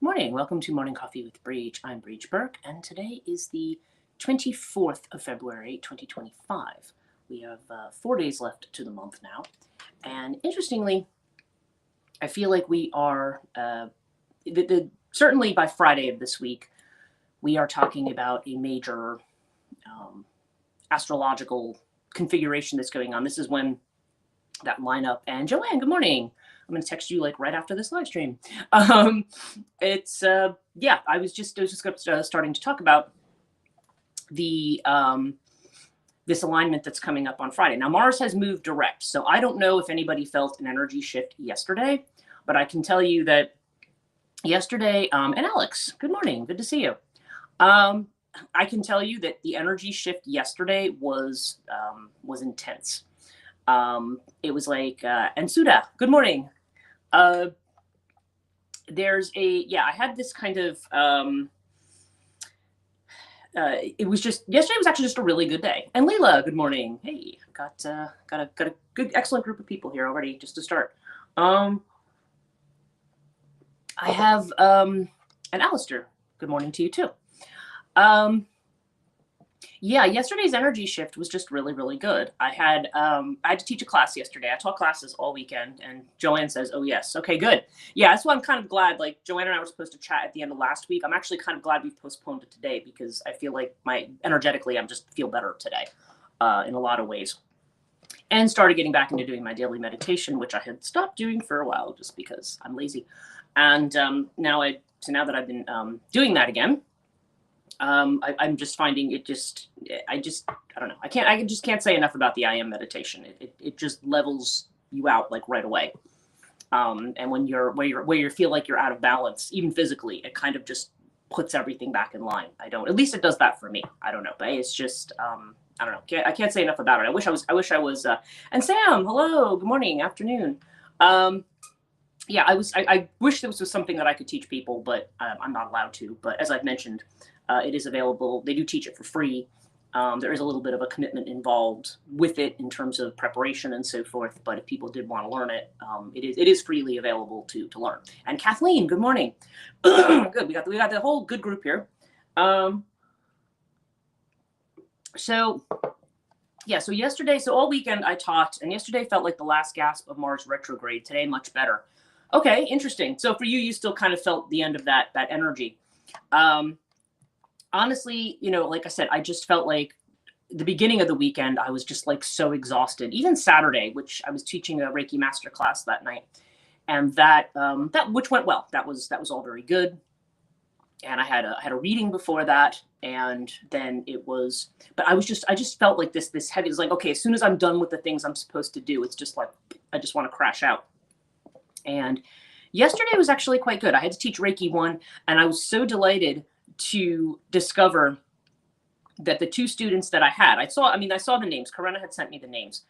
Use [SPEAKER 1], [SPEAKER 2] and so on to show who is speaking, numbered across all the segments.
[SPEAKER 1] Good morning. Welcome to Morning Coffee with Brigid. I'm Brigid Burke, and today is the 24th of February, 2025. We have 4 days left to the month now. And interestingly, I feel like we are, certainly by Friday of this week, we are talking about a major astrological configuration that's going on. This is when that lineup, and Joanne, good morning. I'm going to text you like right after this live stream. It's I was just starting to talk about the this alignment that's coming up on Friday. Now Mars has moved direct, so I don't know if anybody felt an energy shift yesterday, but I can tell you that yesterday, and Alex, good morning, good to see you. I can tell you that the energy shift yesterday was intense. It was like, and Suda, good morning. There's I had this kind of, it was just, yesterday was actually just a really good day. And Leila, good morning. Hey, got a good, excellent group of people here already, just to start. I have, and Alistair, good morning to you too. Yesterday's energy shift was just really, really good. I had to teach a class yesterday. I taught classes all weekend, and Joanne says, "Oh yes, okay, good." Yeah, that's why I'm kind of glad. Like Joanne and I were supposed to chat at the end of last week. I'm actually kind of glad we've postponed it today because I feel like energetically, I'm just feel better today, in a lot of ways, and started getting back into doing my daily meditation, which I had stopped doing for a while just because I'm lazy, and now that I've been doing that again. I'm just finding it I don't know. I just can't say enough about the I am meditation. It just levels you out like right away. And when where you feel like you're out of balance, even physically, it kind of just puts everything back in line. At least it does that for me. I don't know, but it's just, I don't know. I can't say enough about it. I wish I was, and Sam, hello, good morning, afternoon. I wish this was something that I could teach people, but I'm not allowed to. But as I've mentioned, it is available. They do teach it for free. There is a little bit of a commitment involved with it in terms of preparation and so forth. But if people did want to learn it, it is freely available to learn. And Kathleen, good morning. Good. We got the whole good group here. So yesterday, all weekend I taught, and yesterday felt like the last gasp of Mars retrograde. Today, much better. Okay, interesting. So for you still kind of felt the end of that energy. Honestly, like I said, I just felt like the beginning of the weekend, I was just like so exhausted. Even Saturday, which I was teaching a Reiki masterclass that night, and that which went well. That was all very good. And I had a reading before that, and then it was. But I just felt like this heavy. It's like, okay, as soon as I'm done with the things I'm supposed to do, it's just like I just want to crash out. And yesterday was actually quite good. I had to teach Reiki 1, and I was so delighted to discover that the 2 students that I had, I saw the names. Karena had sent me the names,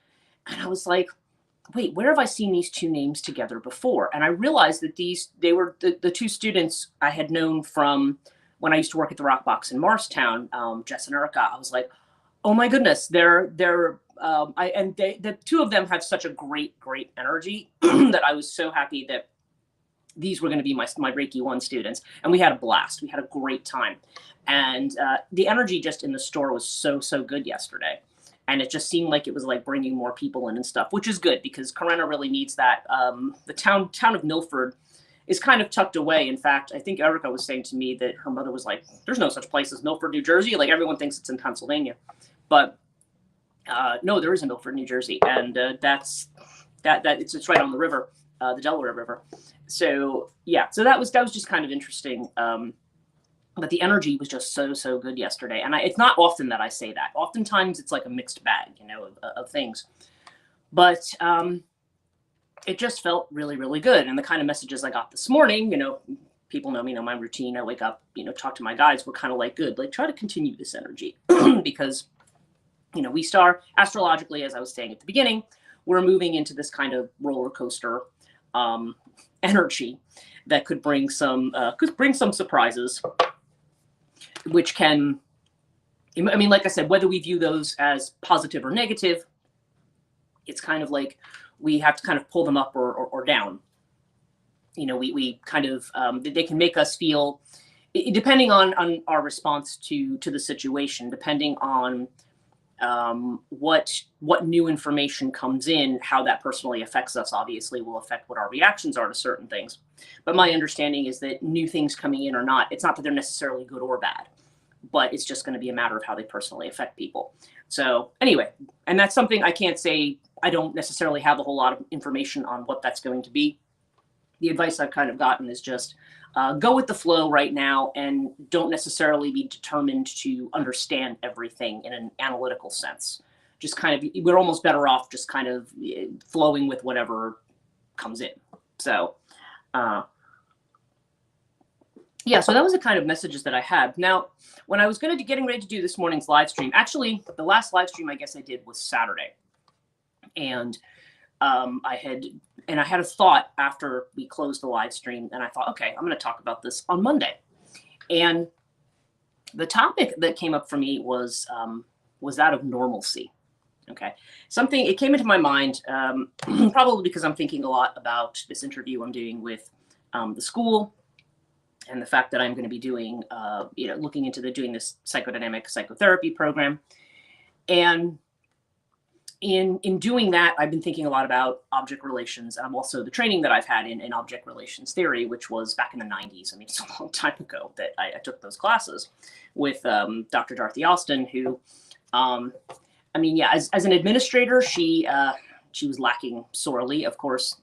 [SPEAKER 1] and I was like, wait, where have I seen these 2 names together before? And I realized that they were the 2 students I had known from when I used to work at the Rock Box in Morristown, Jess and Erica. I was like, oh my goodness, the 2 of them have such a great energy that I was so happy that these were going to be my Reiki 1 students. And we had a blast. We had a great time. And the energy just in the store was so good yesterday. And it just seemed like it was like bringing more people in and stuff, which is good because Karena really needs that. The town of Milford is kind of tucked away. In fact, I think Erica was saying to me that her mother was like, there's no such place as Milford, New Jersey. Like everyone thinks it's in Pennsylvania. But no, there is a Milford, New Jersey. And it's right on the river, the Delaware River. So that was just kind of interesting. But the energy was just so good yesterday. And it's not often that I say that. Oftentimes it's like a mixed bag, of things. But it just felt really, really good. And the kind of messages I got this morning, people know me, know my routine. I wake up, talk to my guides. We're kind of like, good, like try to continue this energy because, we start astrologically, as I was saying at the beginning, we're moving into this kind of roller coaster energy that could bring some surprises, which can, like I said, whether we view those as positive or negative, it's kind of like we have to kind of pull them up or down. we kind of, they can make us feel, depending on our response to the situation, depending on what new information comes in, how that personally affects us, obviously will affect what our reactions are to certain things. But my understanding is that new things coming in or not, it's not that they're necessarily good or bad, but it's just going to be a matter of how they personally affect people. So anyway, and that's something I can't say, I don't necessarily have a whole lot of information on what that's going to be. The advice I've kind of gotten is just go with the flow right now and don't necessarily be determined to understand everything in an analytical sense. Just kind of, we're almost better off just kind of flowing with whatever comes in. So, yeah, so that was the kind of messages that I had. Now, when I was getting ready to do this morning's live stream, actually, the last live stream I guess I did was Saturday. And I had a thought after we closed the live stream, and I thought, okay, I'm going to talk about this on Monday. And the topic that came up for me was that of normalcy. Okay, it came into my mind, probably because I'm thinking a lot about this interview I'm doing with the school, and the fact that I'm going to be doing, looking into doing this psychodynamic psychotherapy program. And in doing that, I've been thinking a lot about object relations, and also the training that I've had in object relations theory, which was back in the 90s. I mean, it's a long time ago that I took those classes with Dr. Dorothy Austin, who, as an administrator, she was lacking sorely. Of course,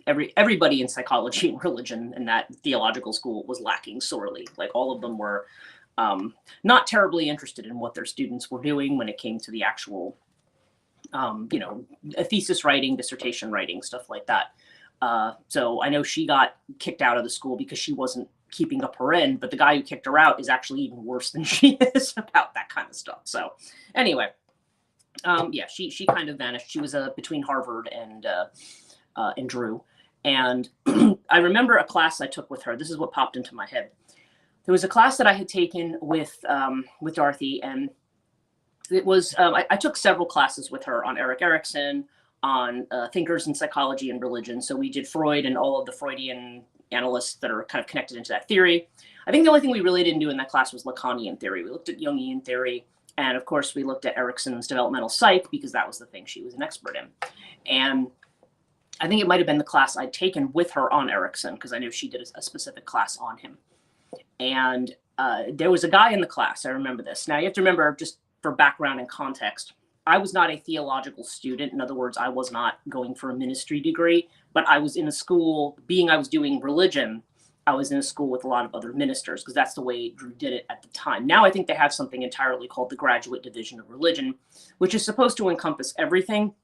[SPEAKER 1] everybody in psychology and religion in that theological school was lacking sorely. Like, all of them were not terribly interested in what their students were doing when it came to the actual a thesis writing, dissertation writing, stuff like that. So I know she got kicked out of the school because she wasn't keeping up her end, but the guy who kicked her out is actually even worse than she is about that kind of stuff. So anyway, she kind of vanished. She was between Harvard and Drew. And I remember a class I took with her. This is what popped into my head. There was a class that I had taken with Dorothy, and it was, I took several classes with her on Erik Erikson, on thinkers in psychology and religion. So we did Freud and all of the Freudian analysts that are kind of connected into that theory. I think the only thing we really didn't do in that class was Lacanian theory. We looked at Jungian theory. And of course, we looked at Erikson's developmental psych, because that was the thing she was an expert in. And I think it might have been the class I'd taken with her on Erikson, because I know she did a specific class on him. And there was a guy in the class. I remember this. Now, you have to remember, just for background and context, I was not a theological student. In other words, I was not going for a ministry degree, but I was in a school, I was doing religion, I was in a school with a lot of other ministers, because that's the way Drew did it at the time. Now I think they have something entirely called the Graduate Division of Religion, which is supposed to encompass everything.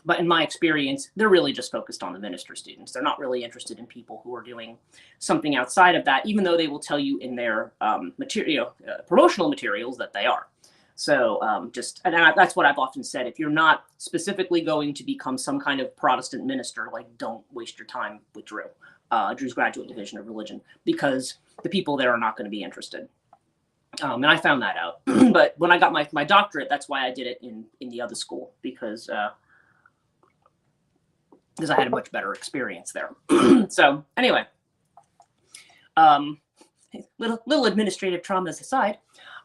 [SPEAKER 1] But in my experience, they're really just focused on the minister students. They're not really interested in people who are doing something outside of that, even though they will tell you in their promotional materials that they are. So that's what I've often said. If you're not specifically going to become some kind of Protestant minister, like, don't waste your time with Drew, Drew's Graduate Division of Religion, because the people there are not going to be interested. And I found that out. But when I got my doctorate, that's why I did it in the other school, because I had a much better experience there. So anyway, little administrative traumas aside.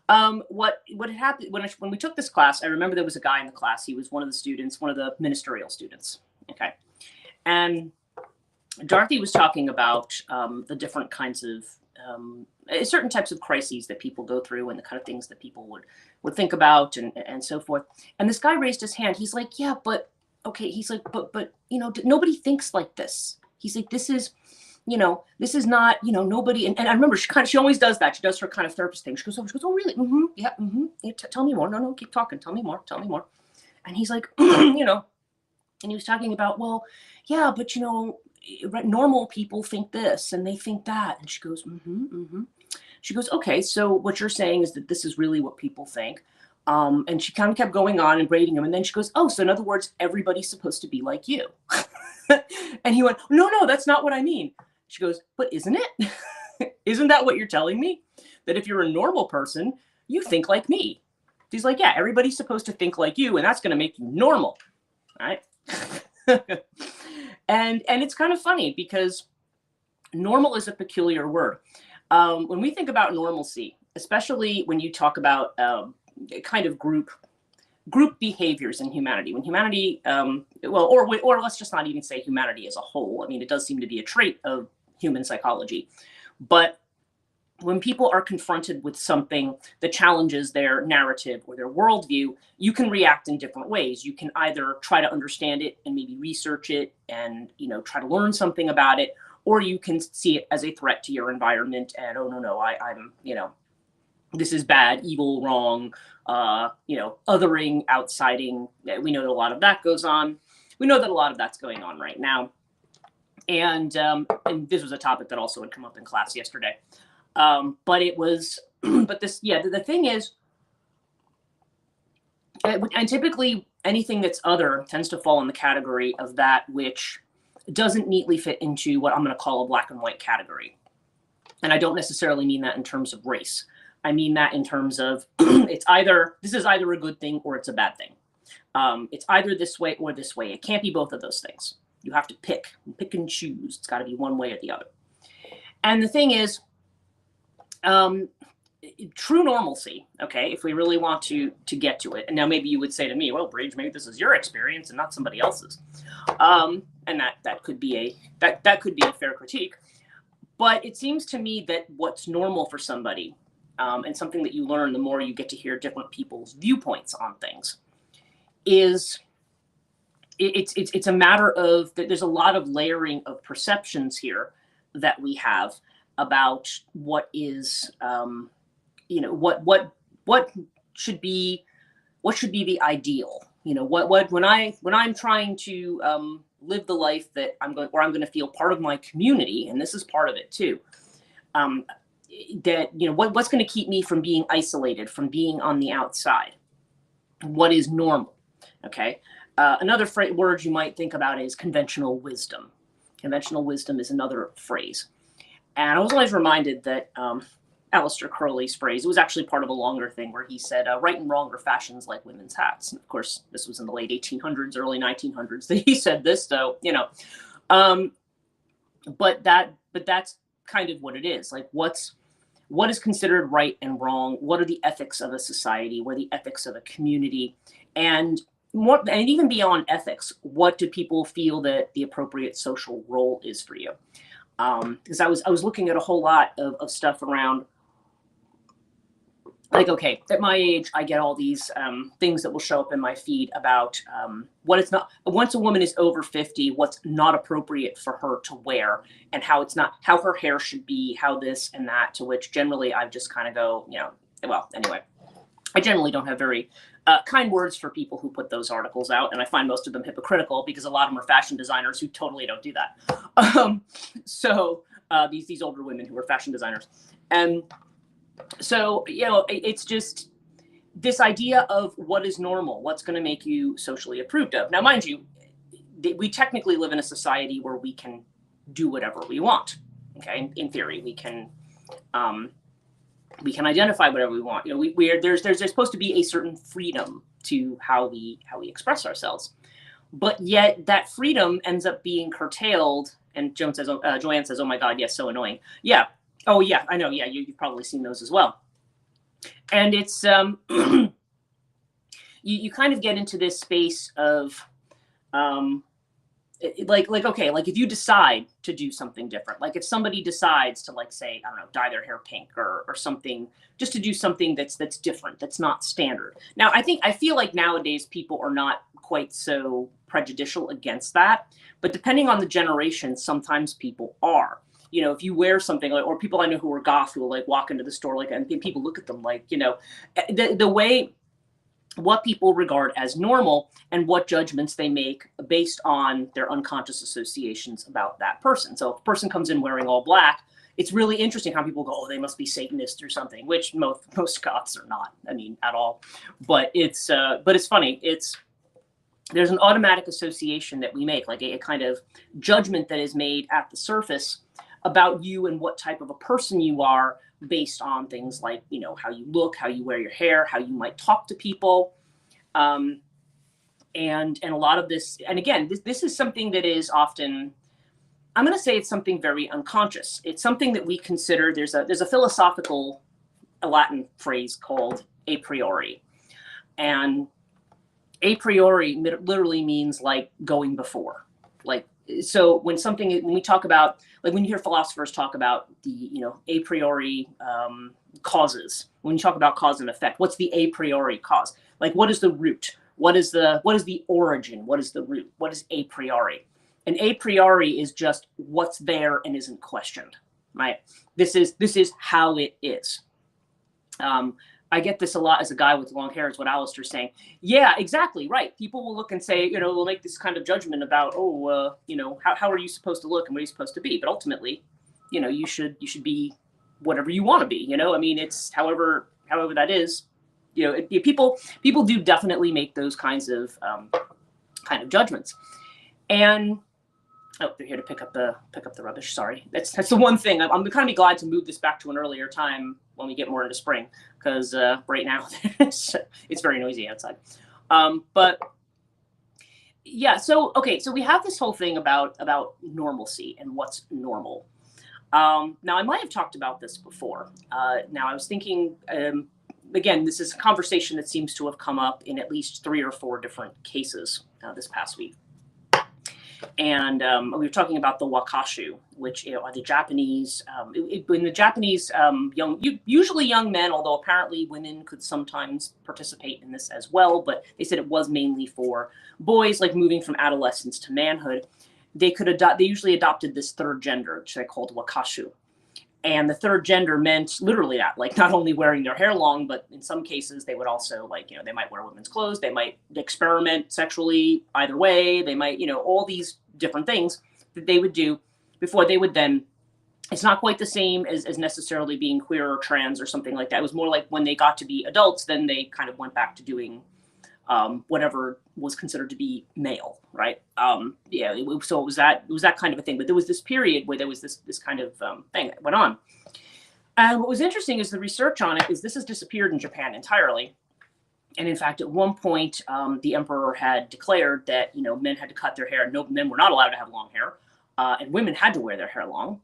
[SPEAKER 1] What had happened when we took this class, I remember there was a guy in the class. He was one of the students, one of the ministerial students. Okay. And Dorothy was talking about the different kinds of certain types of crises that people go through, and the kind of things that people would think about, and so forth. And this guy raised his hand. He's like, yeah, but okay. He's like, but nobody thinks like this. He's like, this is not, nobody. And I remember she always does that. She does her kind of therapist thing. She goes, oh, really? Mm-hmm. Yeah. Mm-hmm. Yeah, tell me more. No, keep talking. Tell me more. And he's like, and he was talking about, well, yeah, but normal people think this and they think that. And she goes, She goes, okay, so what you're saying is that this is really what people think. And she kind of kept going on and grading him. And then she goes, oh, so in other words, everybody's supposed to be like you. And he went, no, that's not what I mean. She goes, but isn't it? Isn't that what you're telling me? That if you're a normal person, you think like me. He's like, yeah, everybody's supposed to think like you, and that's going to make you normal. Right? And it's kind of funny because Normal is a peculiar word. When we think about normalcy, especially when you talk about kind of group behaviors in humanity, when humanity, or let's just not even say humanity as a whole. I mean, it does seem to be a trait of human psychology, but when people are confronted with something that challenges their narrative or their worldview, you can react in different ways. You can either try to understand it and maybe research it and, try to learn something about it, or you can see it as a threat to your environment and, oh, no, I'm, this is bad, evil, wrong, othering, outsiding. We know that a lot of that goes on. We know that a lot of that's going on right now. And this was a topic that also had come up in class yesterday. But it was, the thing is, and typically anything that's other tends to fall in the category of that which doesn't neatly fit into what I'm going to call a black and white category. And I don't necessarily mean that in terms of race. I mean that in terms of this is either a good thing or it's a bad thing. It's either this way or this way. It can't be both of those things. You have to pick and choose. It's got to be one way or the other. And the thing is, true normalcy, okay, if we really want to get to it, and now maybe you would say to me, well, Brigid, maybe this is your experience and not somebody else's, and that could be a fair critique, but it seems to me that what's normal for somebody, and something that you learn the more you get to hear different people's viewpoints on things, is it's a matter of that there's a lot of layering of perceptions here that we have about what is, what should be the ideal. When I'm trying to live the life that I'm going to feel part of my community, and this is part of it too. That what's going to keep me from being isolated, from being on the outside. What is normal? Okay. Another word you might think about is conventional wisdom. Conventional wisdom is another phrase. And I was always reminded that Aleister Crowley's phrase, it was actually part of a longer thing where he said, right and wrong are fashions like women's hats. And of course, this was in the late 1800s, early 1900s that he said this. So, but that's kind of what it is. Like what is considered right and wrong? What are the ethics of a society? What are the ethics of a community? And even beyond ethics, what do people feel that the appropriate social role is for you? Because I was looking at a whole lot of stuff around, like, okay, at my age, I get all these things that will show up in my feed about what it's not. Once a woman is over 50, what's not appropriate for her to wear, and how her hair should be, how this and that. To which generally I just kind of go, well, anyway, I generally don't have very kind words for people who put those articles out, and I find most of them hypocritical because a lot of them are fashion designers who totally don't do that. So these older women who are fashion designers, and so it's just this idea of what is normal, what's going to make you socially approved of. Now, mind you, we technically live in a society where we can do whatever we want. Okay, in theory, we can identify whatever we want. There's supposed to be a certain freedom to how we express ourselves, but yet that freedom ends up being curtailed. And Joanne says, "Oh my God, yes, so annoying." Yeah. Oh yeah, I know. Yeah, you've probably seen those as well. And it's you kind of get into this space of okay, like if you decide to do something different, like if somebody decides to, like, say, I don't know, dye their hair pink or something, just to do something that's different, that's not standard. Now, I feel like nowadays people are not quite so prejudicial against that, but depending on the generation, sometimes people are. If you wear something, like, or people I know who are goth who will, like, walk into the store, like, and people look at them like, the way, what people regard as normal and what judgments they make based on their unconscious associations about that person. So if a person comes in wearing all black, it's really interesting how people go, oh, they must be Satanists or something, which most goths are not, at all. But it's funny. There's an automatic association that we make, like a kind of judgment that is made at the surface about you and what type of a person you are based on things like, how you look, how you wear your hair, how you might talk to people. And a lot of this, and again, this is something that is often, I'm going to say it's something very unconscious. It's something that we consider. There's a philosophical, a Latin phrase called a priori, and a priori literally means like going before. Like, so when we talk about, like when you hear philosophers talk about the, a priori causes, when you talk about cause and effect, what's the a priori cause? Like, what is the root? What is the origin? What is the root? What is a priori? And a priori is just what's there and isn't questioned, right? This is how it is. I get this a lot as a guy with long hair, is what Alistair's saying. Yeah, exactly, right. People will look and say, we'll make this kind of judgment about, how are you supposed to look and what are you supposed to be? But ultimately, you should be whatever you want to be. I mean, it's however that is. People do definitely make those kinds of judgments. And they're here to pick up the rubbish. Sorry, that's the one thing. I'm kind of be glad to move this back to an earlier time when we get more into spring, because right now it's very noisy outside. But yeah, so we have this whole thing about normalcy and what's normal. Now I might have talked about this before. Now I was thinking. Again, this is a conversation that seems to have come up in at least 3 or 4 different cases this past week. And we were talking about the wakashu, which are the Japanese. In the Japanese, usually young men, although apparently women could sometimes participate in this as well. But they said it was mainly for boys, like moving from adolescence to manhood. They usually adopted this third gender, which they called wakashu. And the third gender meant literally that, like not only wearing their hair long, but in some cases they would also they might wear women's clothes. They might experiment sexually either way. They might, all these different things that they would do before they would then, it's not quite the same as necessarily being queer or trans or something like that. It was more like when they got to be adults, then they kind of went back to doing whatever was considered to be male, right? So it was that kind of a thing. But there was this period where there was this kind of thing that went on. And what was interesting is the research on it is this has disappeared in Japan entirely. And in fact, at one point, the emperor had declared that men had to cut their hair. No, men were not allowed to have long hair, and women had to wear their hair long.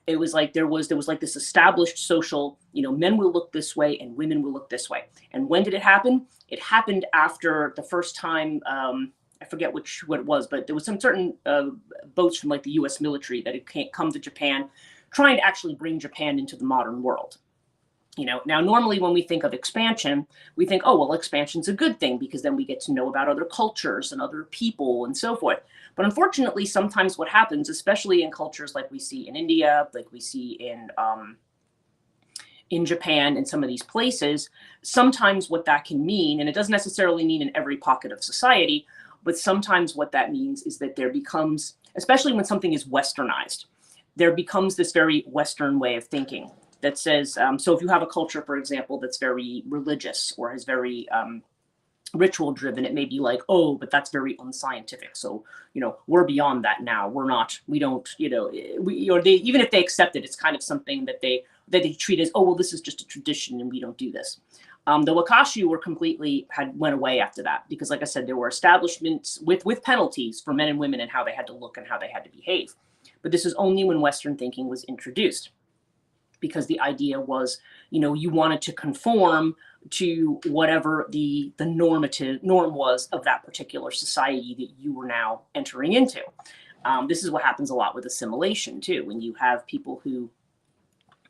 [SPEAKER 1] It was like there was like this established social, men will look this way and women will look this way. And when did it happen? It happened after the first time, I forget what it was, but there was some certain boats from like the U.S. military that had come to Japan, trying to actually bring Japan into the modern world. Now normally when we think of expansion, we think, oh, well, expansion's a good thing because then we get to know about other cultures and other people and so forth. But unfortunately, sometimes what happens, especially in cultures like we see in India, like we see in Japan and some of these places, sometimes what that can mean, and it doesn't necessarily mean in every pocket of society, but sometimes what that means is that there becomes, especially when something is westernized, there becomes this very Western way of thinking that says, so if you have a culture, for example, that's very religious or is very ritual driven, it may be like, oh, but that's very unscientific. So, we're beyond that now. We don't, even if they accept it, it's kind of something that they treat as, oh, well, this is just a tradition and we don't do this. The wakashu went away after that because, like I said, there were establishments with penalties for men and women and how they had to look and how they had to behave. But this is only when Western thinking was introduced, because the idea was, you wanted to conform to whatever the norm was of that particular society that you were now entering into. This is what happens a lot with assimilation too, when you have people who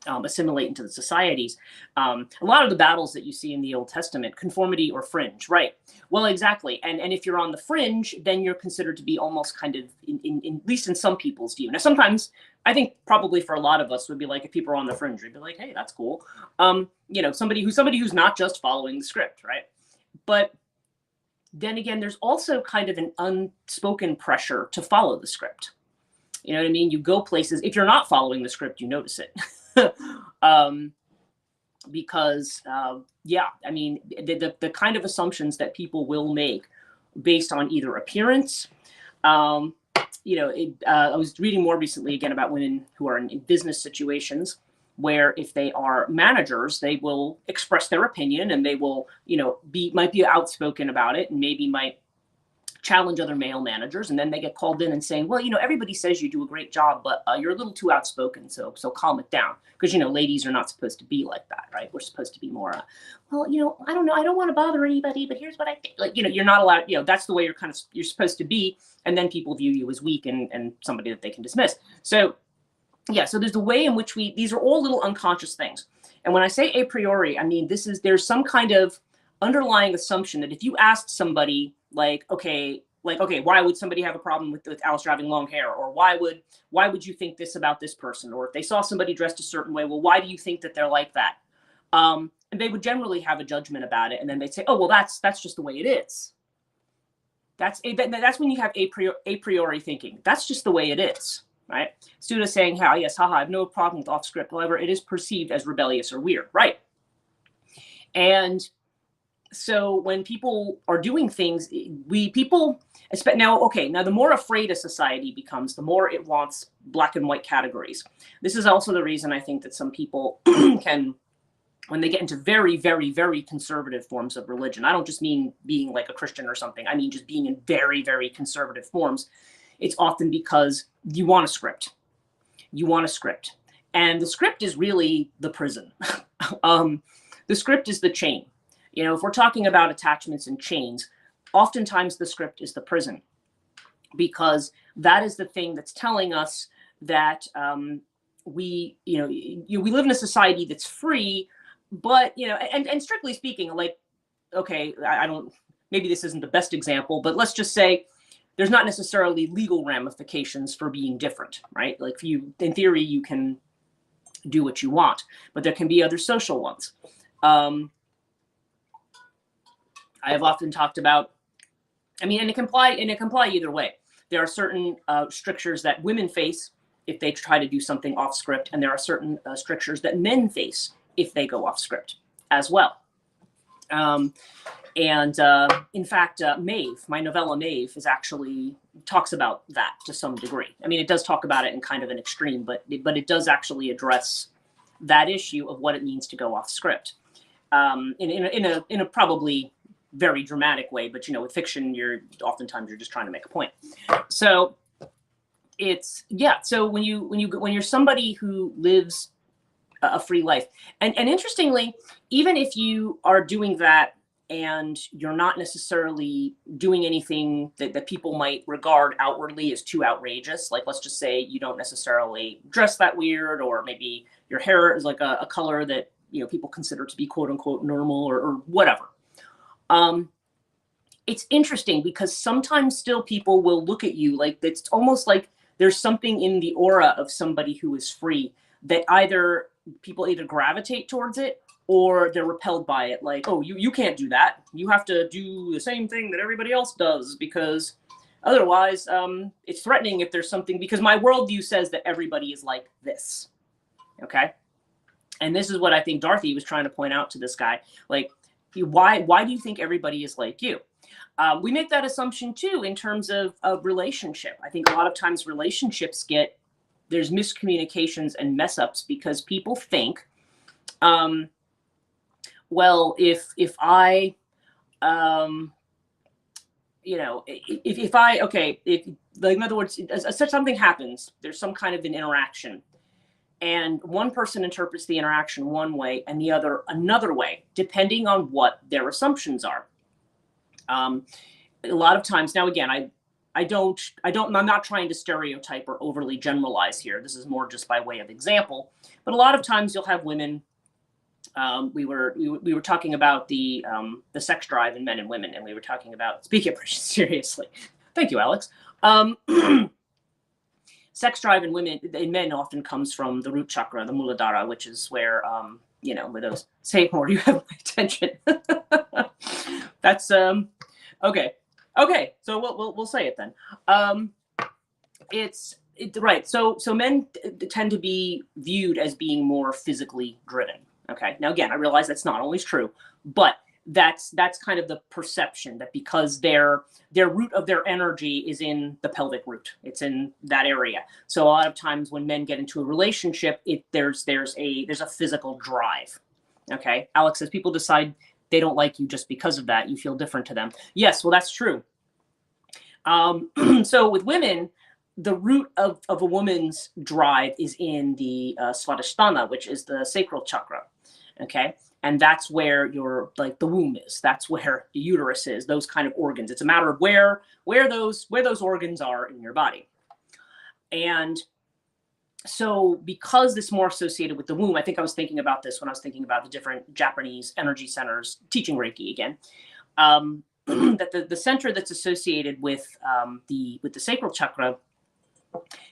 [SPEAKER 1] assimilate into the societies. A lot of the battles that you see in the Old Testament, conformity or fringe, right? Well, exactly. And if you're on the fringe, then you're considered to be almost kind of, in at least in some people's view. Now, sometimes I think probably for a lot of us would be like, if people are on the fringe, we'd be like, hey, that's cool. Somebody who's not just following the script, right? But then again, there's also kind of an unspoken pressure to follow the script. You know what I mean? You go places, if you're not following the script, you notice it. Because the kind of assumptions that people will make based on either appearance, I was reading more recently again about women who are in business situations where if they are managers, they will express their opinion and they will, might be outspoken about it and maybe might challenge other male managers, and then they get called in and saying, well, everybody says you do a great job, but you're a little too outspoken, so calm it down. Because ladies are not supposed to be like that, right? We're supposed to be more well, I don't know, I don't want to bother anybody, but here's what I think. Like, you're not allowed, that's the way you're supposed to be, and then people view you as weak and somebody that they can dismiss. So yeah, so there's the way in which these are all little unconscious things. And when I say a priori, I mean there's some kind of underlying assumption that if you asked somebody like, okay, why would somebody have a problem with Alistair having long hair? Or why would you think this about this person? Or if they saw somebody dressed a certain way, well, why do you think that they're like that? And they would generally have a judgment about it. And then they'd say, oh, well, that's just the way it is. That's when you have a priori thinking. That's just the way it is, right? Suda saying, yes, haha, I have no problem with off script. However, it is perceived as rebellious or weird, right? And so when people are doing things, now the more afraid a society becomes, the more it wants black and white categories. This is also the reason I think that some people can, when they get into very, very, very conservative forms of religion, I don't just mean being like a Christian or something, I mean just being in very, very conservative forms, it's often because you want a script. You want a script. And the script is really the prison. The script is the chain. If we're talking about attachments and chains, oftentimes the script is the prison, because that is the thing that's telling us that we live in a society that's free, but and strictly speaking, like, okay, I don't, maybe this isn't the best example, but let's just say there's not necessarily legal ramifications for being different, right? Like, in theory, you can do what you want, but there can be other social ones. I have often talked about, and it can apply either way. There are certain strictures that women face if they try to do something off script, and there are certain strictures that men face if they go off script as well. In fact, Maeve, my novella Maeve, talks about that to some degree. It does talk about it in kind of an extreme, but it does actually address that issue of what it means to go off script in a probably very dramatic way, but with fiction, oftentimes you're just trying to make a point. So so when you're somebody who lives a free life, and interestingly, even if you are doing that and you're not necessarily doing anything that people might regard outwardly as too outrageous, like, let's just say you don't necessarily dress that weird, or maybe your hair is like a color that people consider to be quote unquote normal, or whatever. It's interesting because sometimes still people will look at you like, it's almost like there's something in the aura of somebody who is free that people either gravitate towards it or they're repelled by it. Like, oh, you can't do that. You have to do the same thing that everybody else does, because otherwise it's threatening if there's something, because my worldview says that everybody is like this. Okay. And this is what I think Dorothy was trying to point out to this guy. Like, why do you think everybody is like you? We make that assumption too in terms of relationship. I think a lot of times relationships there's miscommunications and mess ups because people think, well, if I, in other words, such something happens, there's some kind of an interaction, and one person interprets the interaction one way and the other another way, depending on what their assumptions are. A lot of times, now again, I'm not trying to stereotype or overly generalize here. This is more just by way of example. But a lot of times you'll have women. We were talking about the sex drive in men and women, and we were talking about, speaking of Brigid, seriously. Thank you, Alex. Sex drive in men often comes from the root chakra, the Muladhara, which is where where those, say more, you have my attention. That's okay. So we'll say it then. It's right. So men tend to be viewed as being more physically driven. Okay. Now again, I realize that's not always true, but that's kind of the perception, that because their root of their energy is in the pelvic root, it's in that area. So a lot of times when men get into a relationship, there's a physical drive. Okay. Alex says people decide they don't like you just because of that. You feel different to them. Yes, well, that's true. So with women, the root of a woman's drive is in the Svadhisthana, which is the sacral chakra. Okay. And that's where your, like, the womb is. That's where the uterus is, those kind of organs. It's a matter of where those organs are in your body. And so because this more associated with the womb, I think I was thinking about this when I was thinking about the different Japanese energy centers teaching Reiki again. That the center that's associated with the sacral chakra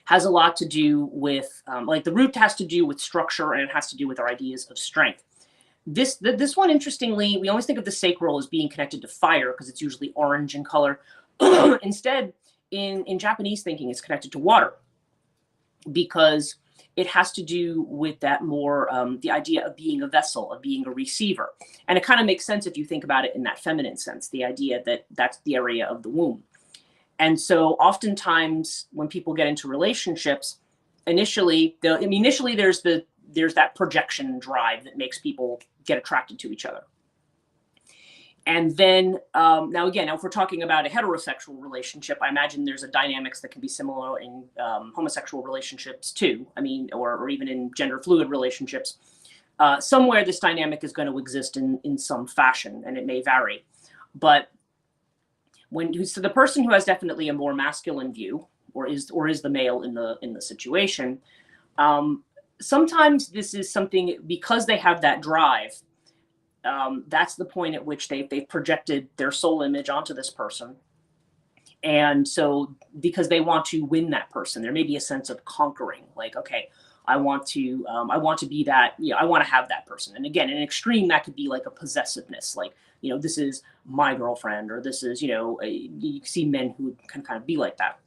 [SPEAKER 1] has a lot to do with like, the root has to do with structure, and it has to do with our ideas of strength. This one, interestingly, we always think of the sacral as being connected to fire because it's usually orange in color. Instead, in Japanese thinking, it's connected to water, because it has to do with that more, the idea of being a vessel, of being a receiver. And it kind of makes sense if you think about it in that feminine sense, the idea that that's the area of the womb. And so oftentimes when people get into relationships, initially there's that projection drive that makes people get attracted to each other. And then, now if we're talking about a heterosexual relationship, I imagine there's a dynamics that can be similar in homosexual relationships too. I mean, or even in gender fluid relationships. Somewhere this dynamic is going to exist in some fashion, and it may vary. But so the person who has definitely a more masculine view, or is the male in the situation, sometimes this is something, because they have that drive. That's the point at which they've projected their soul image onto this person. And so because they want to win that person, there may be a sense of conquering, like, okay, I want to be that, I want to have that person. And again, in an extreme, that could be like a possessiveness, like, this is my girlfriend, or this is, you see men who can kind of be like that.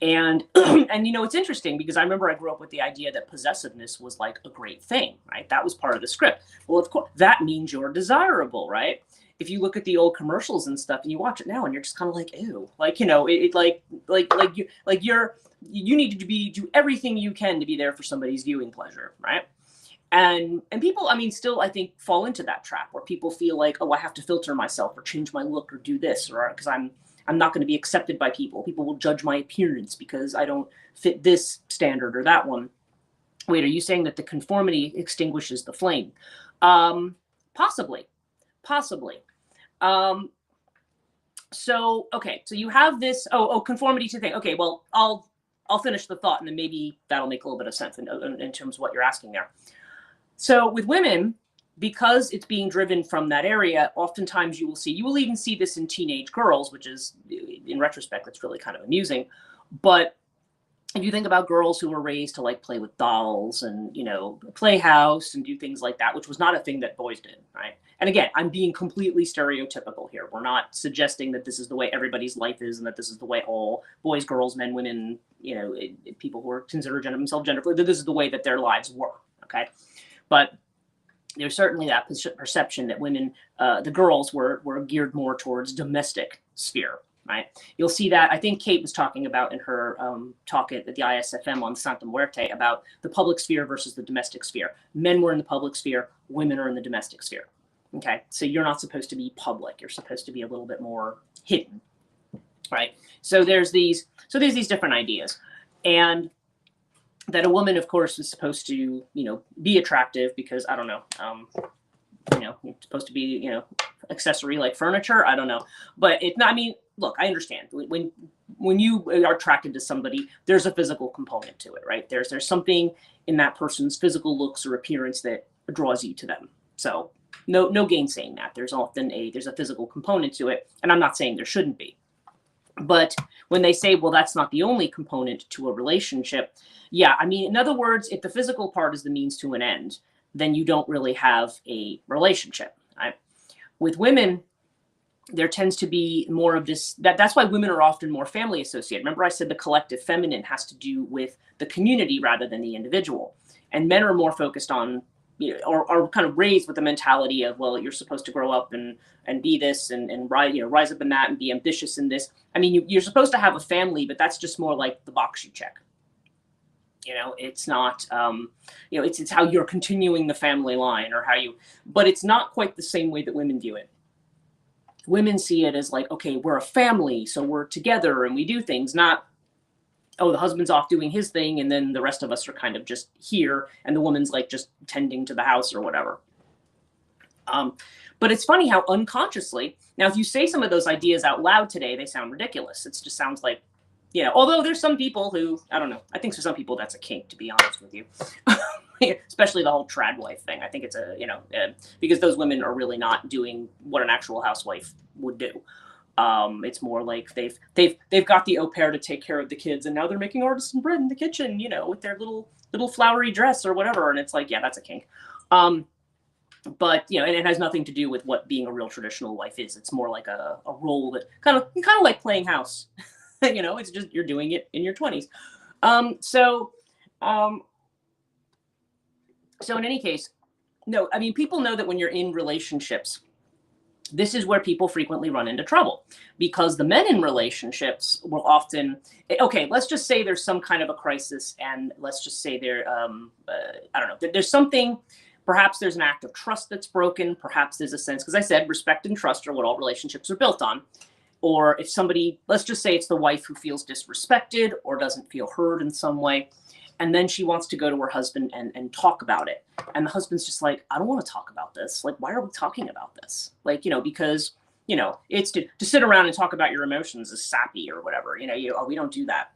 [SPEAKER 1] And, and, it's interesting because I remember I grew up with the idea that possessiveness was like a great thing, right? That was part of the script. Well, of course, that means you're desirable, right? If you look at the old commercials and stuff and you watch it now and you're just kind of like, ew, like, you need to do everything you can to be there for somebody's viewing pleasure, right? And people, still, I think, fall into that trap where people feel like, oh, I have to filter myself or change my look or do this, or because I'm not going to be accepted by people. People will judge my appearance because I don't fit this standard or that one. Wait, are you saying that the conformity extinguishes the flame? Possibly. So, okay, so you have this, conformity to thing. Okay, well, I'll finish the thought, and then maybe that'll make a little bit of sense in terms of what you're asking there. So with women, because it's being driven from that area, oftentimes you will even see this in teenage girls, which is, in retrospect, that's really kind of amusing. But if you think about girls who were raised to like play with dolls and, playhouse and do things like that, which was not a thing that boys did, right? And again, I'm being completely stereotypical here. We're not suggesting that this is the way everybody's life is and that this is the way all boys, girls, men, women, people who are considered themselves gender fluid, that this is the way that their lives were, okay? But there's certainly that perception that women, the girls were geared more towards domestic sphere, right? You'll see that, I think Kate was talking about in her talk at the ISFM on Santa Muerte about the public sphere versus the domestic sphere. Men were in the public sphere, women are in the domestic sphere, okay? So you're not supposed to be public, you're supposed to be a little bit more hidden, right? So there's these different ideas. And that a woman, of course, is supposed to, be attractive because, I don't know, you're supposed to be, accessory like furniture. I don't know. But it's not, look, I understand. When you are attracted to somebody, there's a physical component to it, right? There's something in that person's physical looks or appearance that draws you to them. So no gainsaying that. There's often there's a physical component to it. And I'm not saying there shouldn't be. But when they say, well, that's not the only component to a relationship. Yeah, in other words, if the physical part is the means to an end, then you don't really have a relationship, right? With women, there tends to be more of this, that's why women are often more family associated. Remember I said the collective feminine has to do with the community rather than the individual. And men are more focused on, or are kind of raised with the mentality of, well, you're supposed to grow up and be this and rise up in that and be ambitious in this. You're supposed to have a family, but that's just more like the box you check. It's not, it's how you're continuing the family line or but it's not quite the same way that women view it. women see it as like, okay, we're a family, so we're together and we do things, not, oh, the husband's off doing his thing and then the rest of us are kind of just here and the woman's like just tending to the house or whatever. But it's funny how unconsciously, now if you say some of those ideas out loud today, they sound ridiculous. It just sounds like, you know, although there's some people who, I don't know, I think for some people that's a kink, to be honest with you. Especially the whole trad wife thing. I think it's a, you know, because those women are really not doing what an actual housewife would do. It's more like they've got the au pair to take care of the kids, and now they're making artisan bread in the kitchen, you know, with their little flowery dress or whatever. And it's like, yeah, that's a kink. But you know, and it has nothing to do with what being a real traditional wife is. It's more like a role that kind of like playing house. You know, it's just you're doing it in your 20s. So in any case, no, I mean, people know that when you're in relationships, this is where people frequently run into trouble, because the men in relationships will often, okay, let's just say there's some kind of a crisis, and let's just say there, I don't know, there's something, perhaps there's an act of trust that's broken, perhaps there's a sense, because I said respect and trust are what all relationships are built on. Or if somebody, let's just say it's the wife who feels disrespected or doesn't feel heard in some way, and then she wants to go to her husband and talk about it. And the husband's just like, I don't want to talk about this. Like, why are we talking about this? Like, you know, because, you know, it's to sit around and talk about your emotions is sappy or whatever. You know, we don't do that.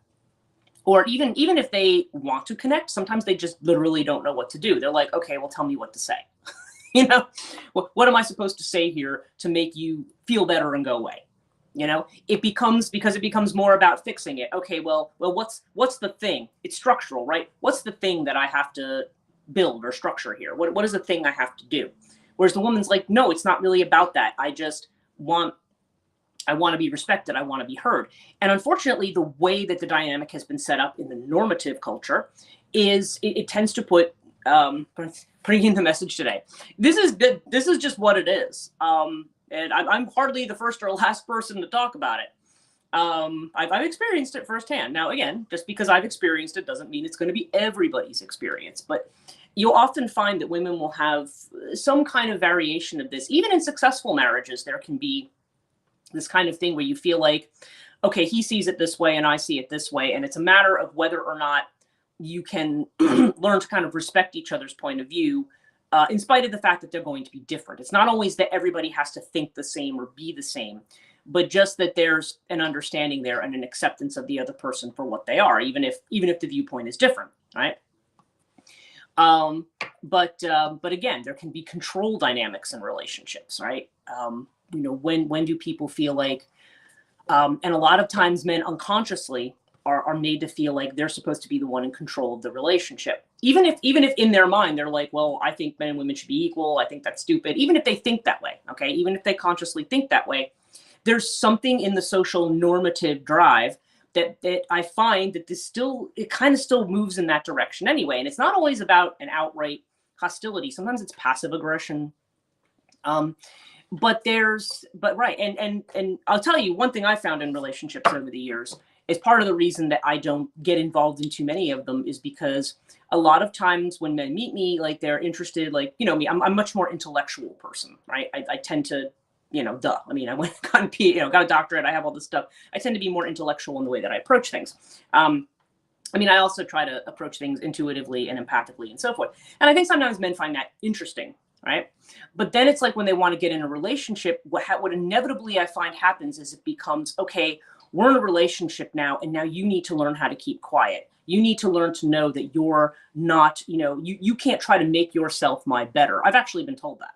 [SPEAKER 1] Or even if they want to connect, sometimes they just literally don't know what to do. They're like, okay, well, tell me what to say. You know, what am I supposed to say here to make you feel better and go away? You know, because it becomes more about fixing it. Okay, well, what's the thing? It's structural, right? What's the thing that I have to build or structure here? What is the thing I have to do? Whereas the woman's like, no, it's not really about that. I want to be respected. I want to be heard. And unfortunately, the way that the dynamic has been set up in the normative culture is it tends to put, bringing in the message today. This is just what it is. And I'm hardly the first or last person to talk about it. I've experienced it firsthand. Now, again, just because I've experienced it doesn't mean it's going to be everybody's experience. But you'll often find that women will have some kind of variation of this. Even in successful marriages, there can be this kind of thing where you feel like, okay, he sees it this way and I see it this way. And it's a matter of whether or not you can learn to kind of respect each other's point of view, in spite of the fact that they're going to be different. It's not always that everybody has to think the same or be the same, but just that there's an understanding there and an acceptance of the other person for what they are, even if the viewpoint is different, right? But again, there can be control dynamics in relationships, right? You know, when do people feel like, and a lot of times men unconsciously are made to feel like they're supposed to be the one in control of the relationship. Even if in their mind, they're like, well, I think men and women should be equal. I think that's stupid. Even if they think that way, okay? Even if they consciously think that way, there's something in the social normative drive that I find that it kind of still moves in that direction anyway. And it's not always about an outright hostility. Sometimes it's passive aggression. But right. And I'll tell you one thing I found in relationships over the years is part of the reason that I don't get involved in too many of them is because a lot of times when men meet me, like they're interested, like, you know, me, I'm a much more intellectual person, right? I tend to, you know, I mean, I went got a doctorate. I have all this stuff. I tend to be more intellectual in the way that I approach things. I mean, I also try to approach things intuitively and empathically and so forth. And I think sometimes men find that interesting, right? But then it's like when they want to get in a relationship, what inevitably I find happens is it becomes, okay, we're in a relationship now, and now you need to learn how to keep quiet. You need to learn to know that you're not, you know, you can't try to make yourself my better. I've actually been told that.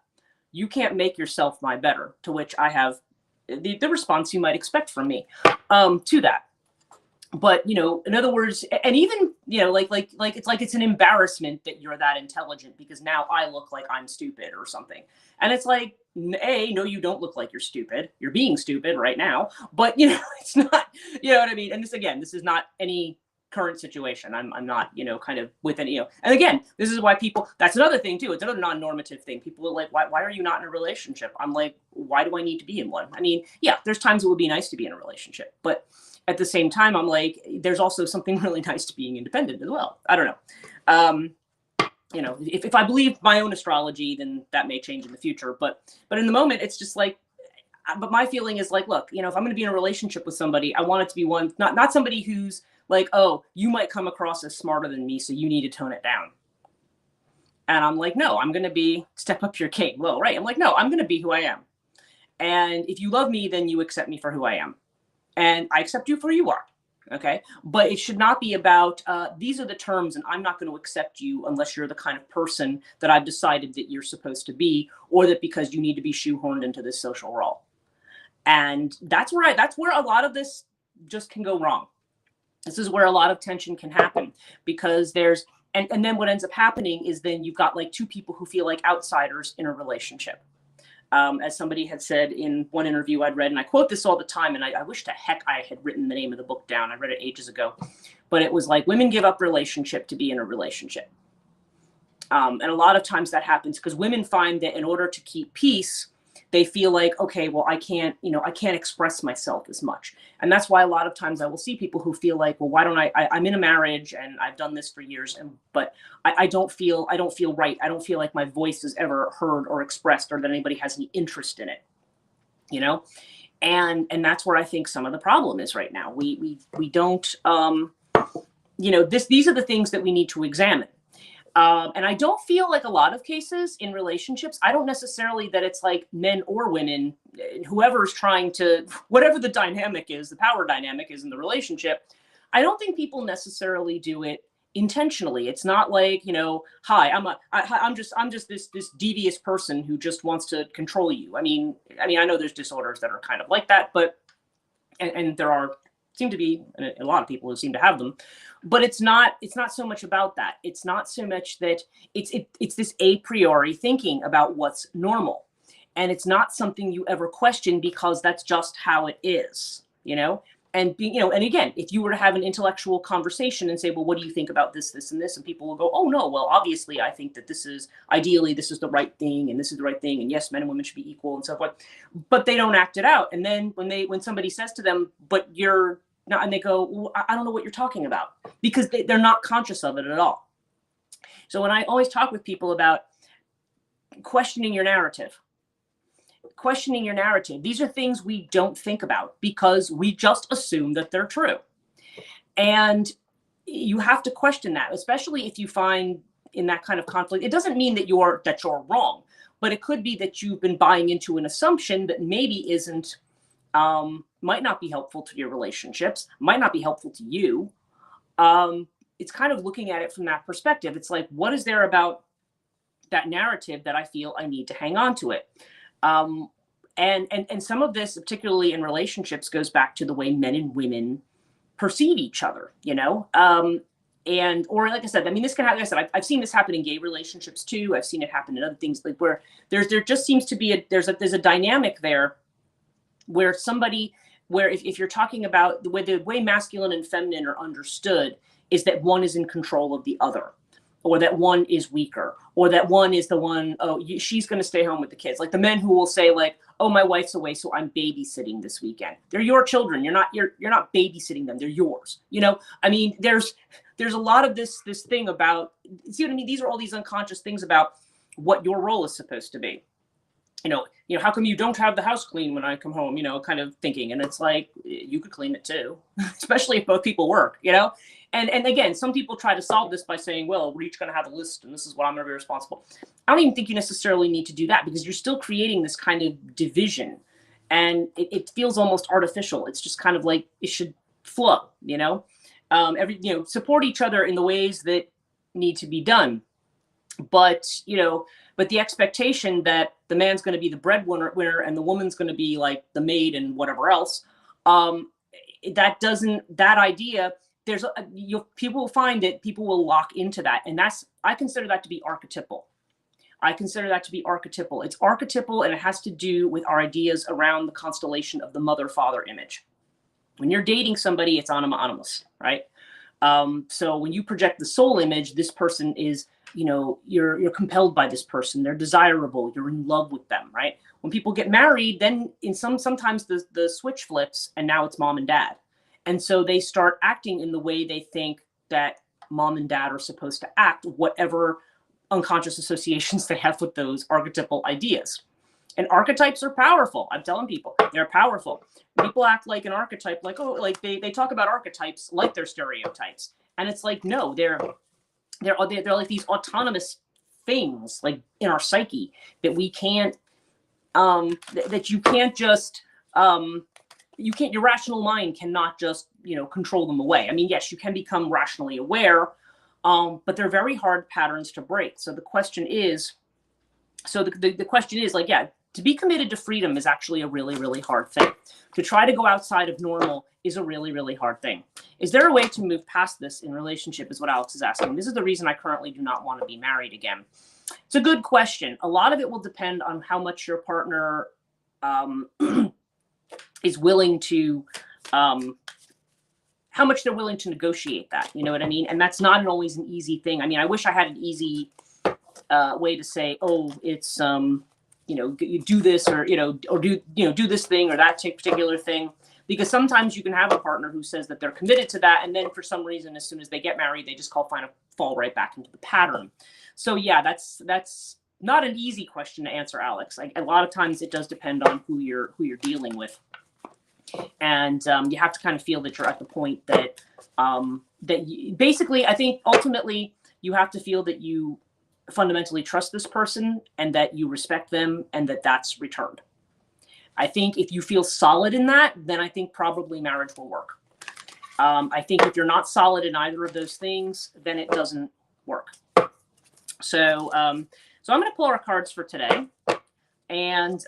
[SPEAKER 1] You can't make yourself my better, to which I have the response you might expect from me to that. But, you know, in other words, and even, you know, like it's an embarrassment that you're that intelligent because now I look like I'm stupid or something. And it's like, no, you don't look like you're stupid. You're being stupid right now. But, you know, it's not, you know what I mean? And this is not any current situation. I'm not, you know, kind of with any, you know, and again, this is why people, that's another thing too. It's another non-normative thing. People are like, why are you not in a relationship? I'm like, why do I need to be in one? I mean, yeah, there's times it would be nice to be in a relationship, but at the same time, I'm like, there's also something really nice to being independent as well. I don't know. You know, if I believe my own astrology, then that may change in the future. But in the moment, it's just like, but my feeling is like, look, you know, if I'm going to be in a relationship with somebody, I want it to be one, not somebody who's like, oh, you might come across as smarter than me, so you need to tone it down. And I'm like, no, I'm going to be step up your game. Well, right. I'm like, no, I'm going to be who I am. And if you love me, then you accept me for who I am. And I accept you for who you are. Okay. But it should not be about, these are the terms and I'm not going to accept you unless you're the kind of person that I've decided that you're supposed to be, or that because you need to be shoehorned into this social role. And that's where a lot of this just can go wrong. This is where a lot of tension can happen, because and then what ends up happening is then you've got like two people who feel like outsiders in a relationship. As somebody had said in one interview I'd read, and I quote this all the time, and I wish to heck I had written the name of the book down. I read it ages ago, but it was like, women give up relationship to be in a relationship. And a lot of times that happens because women find that in order to keep peace, they feel like, okay, well, I can't express myself as much. And that's why a lot of times I will see people who feel like, well, why don't I'm in a marriage and I've done this for years, but I don't feel right. I don't feel like my voice is ever heard or expressed, or that anybody has any interest in it, you know? And that's where I think some of the problem is right now. We don't, you know, these are the things that we need to examine. And I don't feel like a lot of cases in relationships, I don't necessarily that it's like men or women, whoever's trying to, whatever the dynamic is, the power dynamic is in the relationship, I don't think people necessarily do it intentionally. It's not like, you know, hi, I'm just this devious person who just wants to control you. I mean, I know there's disorders that are kind of like that, but, and there seem to be a lot of people who seem to have them, but it's not so much about that. It's not so much that it's this a priori thinking about what's normal, and it's not something you ever question because that's just how it is, you know. And and again, if you were to have an intellectual conversation and say, well, what do you think about this, this, and this, and people will go, oh no, well, obviously I think that ideally this is the right thing, and this is the right thing, and yes, men and women should be equal and so forth, but they don't act it out. And then when somebody says to them, but you're not, and they go, well, I don't know what you're talking about, because they're not conscious of it at all. So when I always talk with people about questioning your narrative, these are things we don't think about because we just assume that they're true. And you have to question that, especially if you find in that kind of conflict. It doesn't mean that you're wrong, but it could be that you've been buying into an assumption that maybe isn't, might not be helpful to your relationships, might not be helpful to you. It's kind of looking at it from that perspective. It's like, what is there about that narrative that I feel I need to hang on to it? And some of this, particularly in relationships, goes back to the way men and women perceive each other, you know? Or like I said, I mean, this can happen. Like I said, I've seen this happen in gay relationships too. I've seen it happen in other things, like where there just seems to be there's a dynamic there where if you're talking about the way masculine and feminine are understood is that one is in control of the other, or that one is weaker, or that one is the one, she's going to stay home with the kids. Like the men who will say like, oh, my wife's away, so I'm babysitting this weekend. They're your children. You're not babysitting them. They're yours. You know, I mean, there's a lot of this thing about, see what I mean? These are all these unconscious things about what your role is supposed to be. You know, how come you don't have the house clean when I come home, you know, kind of thinking. And it's like, you could clean it too, especially if both people work, you know? And again, some people try to solve this by saying, well, we're each going to have a list and this is what I'm going to be responsible. I don't even think you necessarily need to do that, because you're still creating this kind of division, and it feels almost artificial. It's just kind of like it should flow, you know, support each other in the ways that need to be done. But the expectation that the man's going to be the breadwinner and the woman's going to be like the maid and whatever else, that idea, people will find that people will lock into that. And I consider that to be archetypal. It's archetypal, and it has to do with our ideas around the constellation of the mother-father image. When you're dating somebody, it's anonymous, right? So when you project the soul image, this person is, you're compelled by this person. They're desirable. You're in love with them, right? When people get married, then sometimes the switch flips, and now it's mom and dad. And so they start acting in the way they think that mom and dad are supposed to act, whatever unconscious associations they have with those archetypal ideas. And archetypes are powerful. I'm telling people, they're powerful. People act like an archetype, like, oh, like they talk about archetypes like they're stereotypes. And it's like, no, they're like these autonomous things, like in our psyche, that we can't, that you can't just, your rational mind cannot just, control them away. I mean, yes, you can become rationally aware, but they're very hard patterns to break. So the question is, the question is like, yeah, to be committed to freedom is actually a really, really hard thing. To try to go outside of normal is a really, really hard thing. Is there a way to move past this in relationship, is what Alex is asking. This is the reason I currently do not want to be married again. It's a good question. A lot of it will depend on how much your partner is willing to, how much they're willing to negotiate that. You know what I mean? And that's not always an easy thing. I mean, I wish I had an easy way to say, oh, it's, you do this, or, or do this thing or that particular thing. Because sometimes you can have a partner who says that they're committed to that, and then for some reason, as soon as they get married, they just fall right back into the pattern. So yeah, that's not an easy question to answer, Alex. Like, a lot of times it does depend on who you're dealing with, and you have to kind of feel that you're at the point that basically, I think ultimately you have to feel that you fundamentally trust this person and that you respect them and that that's returned. I think if you feel solid in that, then I think probably marriage will work. I think if you're not solid in either of those things, then it doesn't work. So I'm going to pull our cards for today and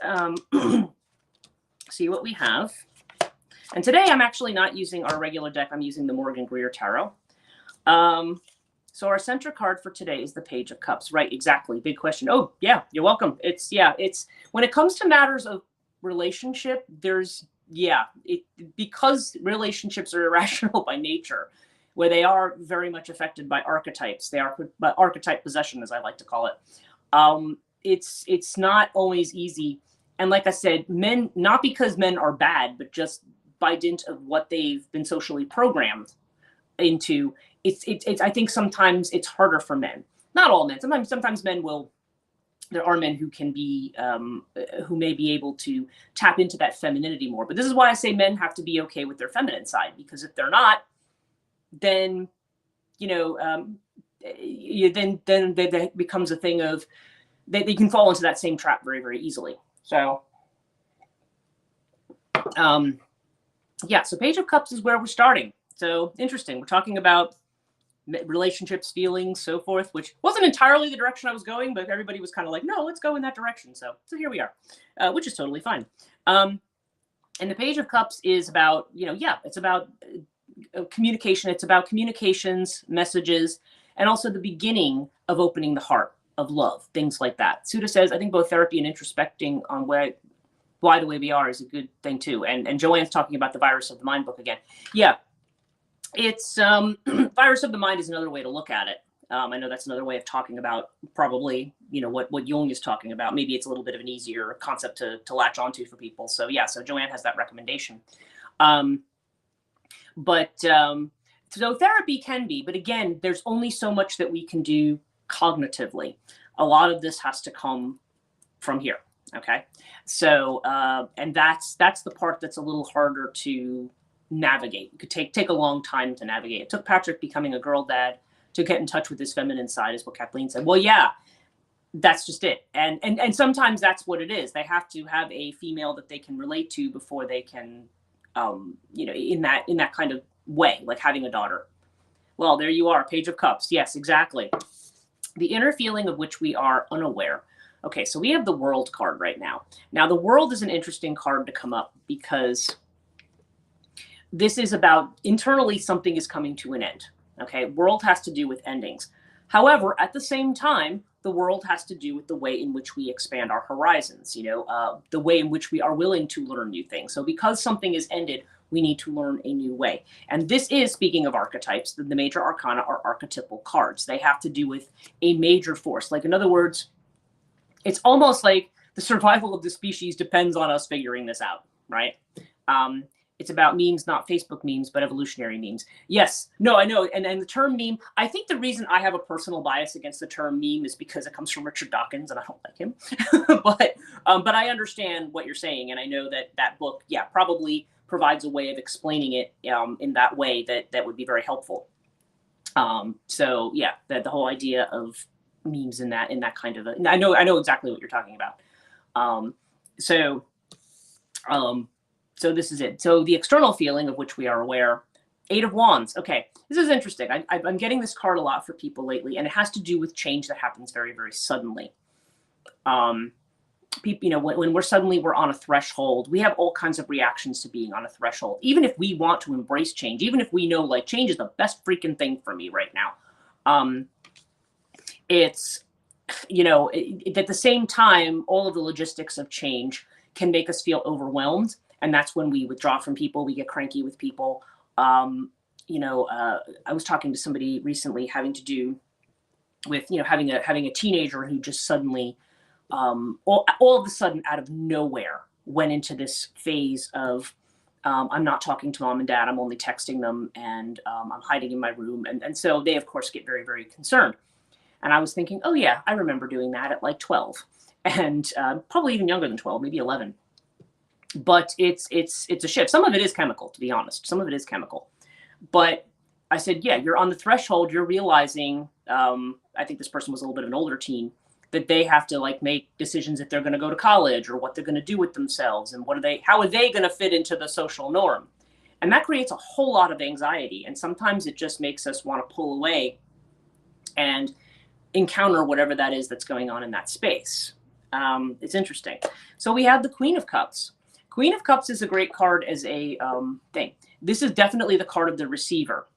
[SPEAKER 1] see what we have. And today I'm actually not using our regular deck. I'm using the Morgan Greer Tarot. So our center card for today is the Page of Cups. Right, exactly. Big question. Oh, yeah, you're welcome. It's when it comes to matters of relationship, because relationships are irrational by nature, where they are very much affected by archetypes. They are by archetype possession, as I like to call it. It's not always easy. And like I said, men, not because men are bad, but just by dint of what they've been socially programmed into, I think sometimes it's harder for men. Not all men. Sometimes men will. There are men who can be, who may be able to tap into that femininity more. But this is why I say men have to be okay with their feminine side, because if they're not, then, then that becomes a thing of they can fall into that same trap very, very easily. So, yeah. So Page of Cups is where we're starting. So interesting. We're talking about relationships, feelings, so forth, which wasn't entirely the direction I was going, but everybody was kind of like, no, let's go in that direction. So here we are, which is totally fine. And the Page of Cups is about, it's about communication. It's about communications, messages, and also the beginning of opening the heart, of love, things like that. Suda says, I think both therapy and introspecting on why the way we are is a good thing too. And Joanne's talking about the Virus of the Mind book again. Yeah. It's Virus of the Mind is another way to look at it. I know that's another way of talking about probably, what Jung is talking about. Maybe it's a little bit of an easier concept to latch onto for people. So yeah, so Joanne has that recommendation. So therapy can be, but again, there's only so much that we can do cognitively. A lot of this has to come from here. Okay. So, and that's the part that's a little harder to navigate. It could take a long time to navigate. It took Patrick becoming a girl dad to get in touch with his feminine side, is what Kathleen said. Well, yeah, that's just it. And sometimes that's what it is. They have to have a female that they can relate to before they can, in that kind of way, like having a daughter. Well, there you are, Page of Cups. Yes, exactly. The inner feeling of which we are unaware. Okay, so we have the World card right now. Now, the World is an interesting card to come up because this is about internally something is coming to an end. Okay, World has to do with endings. However, at the same time, the World has to do with the way in which we expand our horizons, the way in which we are willing to learn new things. So because something is ended, we need to learn a new way. And this is, speaking of archetypes, the major arcana are archetypal cards. They have to do with a major force. Like, in other words, it's almost like the survival of the species depends on us figuring this out, right? It's about memes, not Facebook memes, but evolutionary memes. Yes, no, I know. And the term meme, I think the reason I have a personal bias against the term meme is because it comes from Richard Dawkins, and I don't like him. but I understand what you're saying, and I know that that book, yeah, probably provides a way of explaining it in that way that would be very helpful. So yeah, the whole idea of memes in that kind of I know exactly what you're talking about. So this is it. So the external feeling of which we are aware, 8 of Wands. Okay, this is interesting. I'm getting this card a lot for people lately, and it has to do with change that happens very, very suddenly. People, when we're on a threshold, we have all kinds of reactions to being on a threshold. Even if we want to embrace change, even if we know like change is the best freaking thing for me right now, it's at the same time, all of the logistics of change can make us feel overwhelmed, and that's when we withdraw from people. We get cranky with people. I was talking to somebody recently having to do with having a teenager who just suddenly all of a sudden out of nowhere went into this phase of I'm not talking to mom and dad, I'm only texting them, and I'm hiding in my room, and so they of course get very, very concerned. And I was thinking, oh yeah, I remember doing that at like 12, and probably even younger than 12, maybe 11. But it's a shift. Some of it is chemical, to be honest. Some of it is chemical. But I said, yeah, you're on the threshold. You're realizing, I think this person was a little bit of an older teen, that they have to like make decisions if they're going to go to college or what they're going to do with themselves, and how are they going to fit into the social norm. And that creates a whole lot of anxiety. And sometimes it just makes us want to pull away and encounter whatever that is that's going on in that space. It's interesting. So we have the Queen of Cups. Queen of Cups is a great card as a thing. This is definitely the card of the receiver,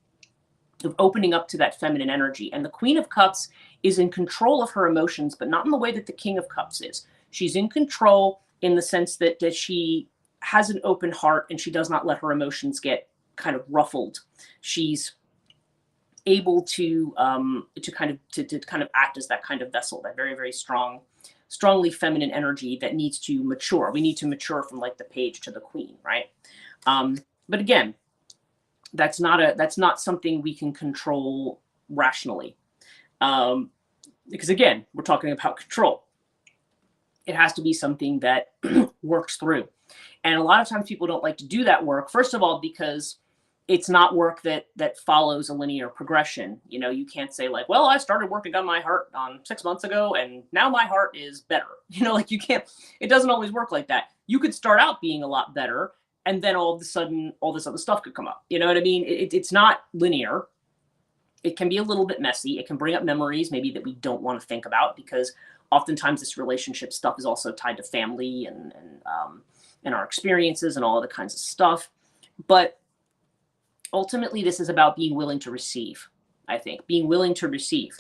[SPEAKER 1] of opening up to that feminine energy. And the Queen of Cups is in control of her emotions, but not in the way that the King of Cups is. She's in control in the sense that she has an open heart and she does not let her emotions get kind of ruffled. She's able to kind of act as that kind of vessel, that very, very strongly feminine energy that needs to mature. We need to mature from like the page to the queen, right? But again, that's not something we can control rationally, because again, we're talking about control. It has to be something that works through, and a lot of times people don't like to do that work. First of all, because it's not work that follows a linear progression. You can't say like, well, I started working on my heart 6 months ago, and now my heart is better. Like you can't. It doesn't always work like that. You could start out being a lot better, and then all of a sudden, all this other stuff could come up. You know what I mean? It's not linear. It can be a little bit messy. It can bring up memories maybe that we don't want to think about, because oftentimes this relationship stuff is also tied to family and our experiences and all other kinds of stuff. But ultimately, this is about being willing to receive, I think. Being willing to receive.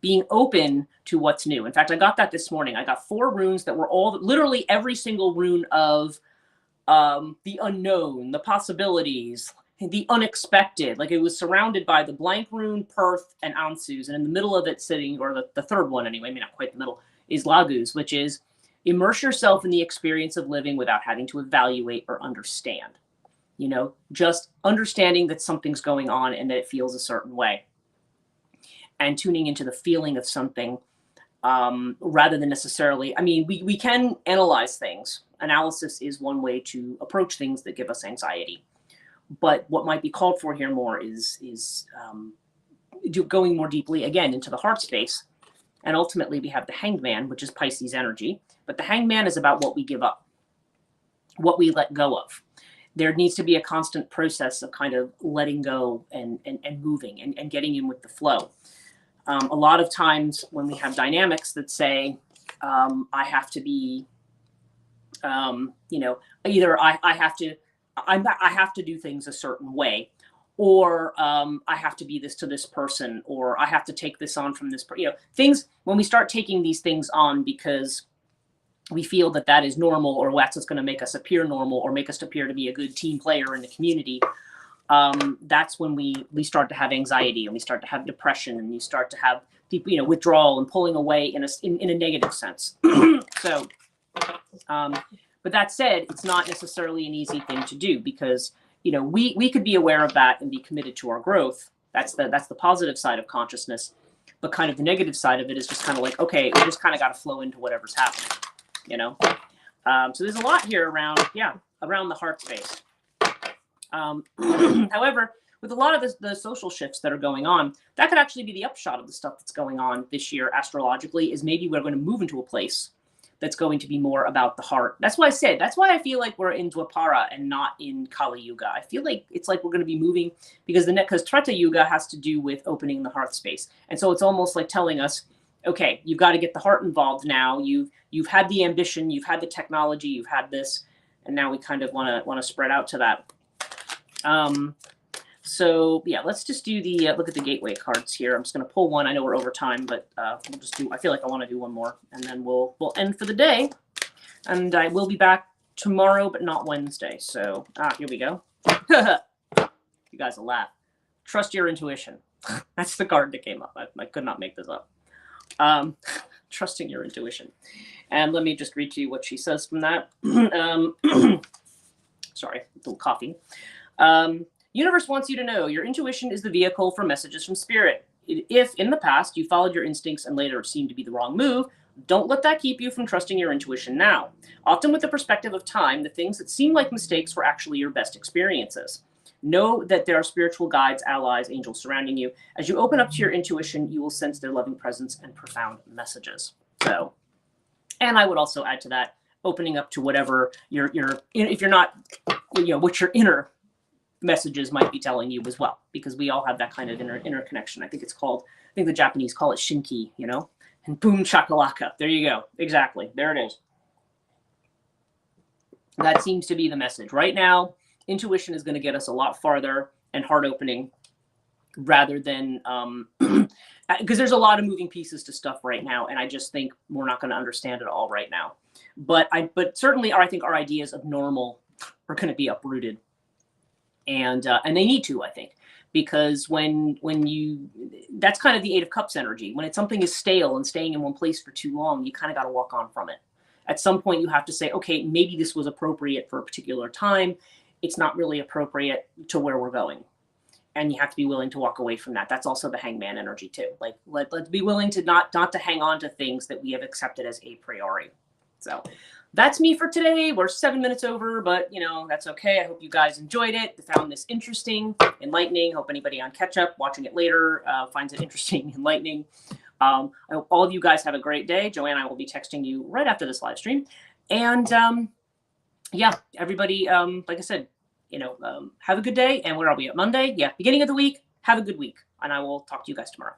[SPEAKER 1] Being open to what's new. In fact, I got that this morning. I got 4 runes that were literally every single rune of the unknown, the possibilities, the unexpected. Like it was surrounded by the blank rune, Perth, and Ansus. And in the middle of it sitting, or the third one anyway, maybe not quite the middle, is Lagus, which is immerse yourself in the experience of living without having to evaluate or understand. Just understanding that something's going on and that it feels a certain way, and tuning into the feeling of something, rather than necessarily, we can analyze things. Analysis is one way to approach things that give us anxiety. But what might be called for here more is going more deeply, again, into the heart space. And ultimately, we have the Hanged Man, which is Pisces energy. But the Hanged Man is about what we give up, what we let go of. There needs to be a constant process of kind of letting go and moving and getting in with the flow. A lot of times when we have dynamics that say, I have to be, either I have to do things a certain way, or I have to be this to this person, or I have to take this on from this, things, when we start taking these things on because we feel that is normal, or that's what's going to make us appear normal or make us appear to be a good team player in the community, that's when we start to have anxiety, and we start to have depression, and you start to have people, withdrawal and pulling away in a negative sense. So, but that said, it's not necessarily an easy thing to do, because you know, we could be aware of that and be committed to our growth. That's the positive side of consciousness. But kind of the negative side of it is just kind of like, okay, we just kind of got to flow into whatever's happening, you know? So there's a lot here around, around the heart space. However, with a lot of the social shifts that are going on, that could actually be the upshot of the stuff that's going on this year astrologically, is maybe we're going to move into a place that's going to be more about the heart. That's why I feel like we're in Dwapara and not in Kali Yuga. I feel like it's like we're going to be moving because Treta Yuga has to do with opening the heart space. And so it's almost like telling us, okay, you've got to get the heart involved now. You've had the ambition, you've had the technology, you've had this, and now we kind of want to spread out to that. So yeah, let's just do the look at the gateway cards here. I'm just going to pull one. I know we're over time, but we'll just do. I feel like I want to do one more, and then we'll end for the day. And I will be back tomorrow, but not Wednesday. So here we go. You guys will laugh. Trust your intuition. That's the card that came up. I could not make this up. Trusting your intuition. And let me just read to you what she says from that. Sorry, a little coffee. Universe wants you to know your intuition is the vehicle for messages from spirit. If in the past you followed your instincts and later it seemed to be the wrong move, don't let that keep you from trusting your intuition now. Often with the perspective of time, the things that seem like mistakes were actually your best experiences. Know that there are spiritual guides, allies, angels surrounding you. As you open up to your intuition, you will sense their loving presence and profound messages. So, and I would also add to that, opening up to whatever if you're not, what your inner messages might be telling you as well, because we all have that kind of inner connection. I think the Japanese call it shinki, and boom chakalaka. There you go. Exactly. There it is. That seems to be the message. Right now, intuition is going to get us a lot farther and heart opening rather than, because there's a lot of moving pieces to stuff right now. And I just think we're not going to understand it all right now. But certainly I think our ideas of normal are going to be uprooted. And they need to, I think, because when that's kind of the Eight of Cups energy. When something is stale and staying in one place for too long, you kind of got to walk on from it. At some point, you have to say, okay, maybe this was appropriate for a particular time. It's not really appropriate to where we're going. And you have to be willing to walk away from that. That's also the Hangman energy too. Like let's be willing to not to hang on to things that we have accepted as a priori. So that's me for today. We're 7 minutes over, but that's okay. I hope you guys enjoyed it. Found this interesting, enlightening. Hope anybody on catch up watching it later finds it interesting, enlightening. I hope all of you guys have a great day. Joanne and I will be texting you right after this live stream. And yeah, everybody, like I said, have a good day. And where are we at Monday? Yeah, beginning of the week. Have a good week. And I will talk to you guys tomorrow.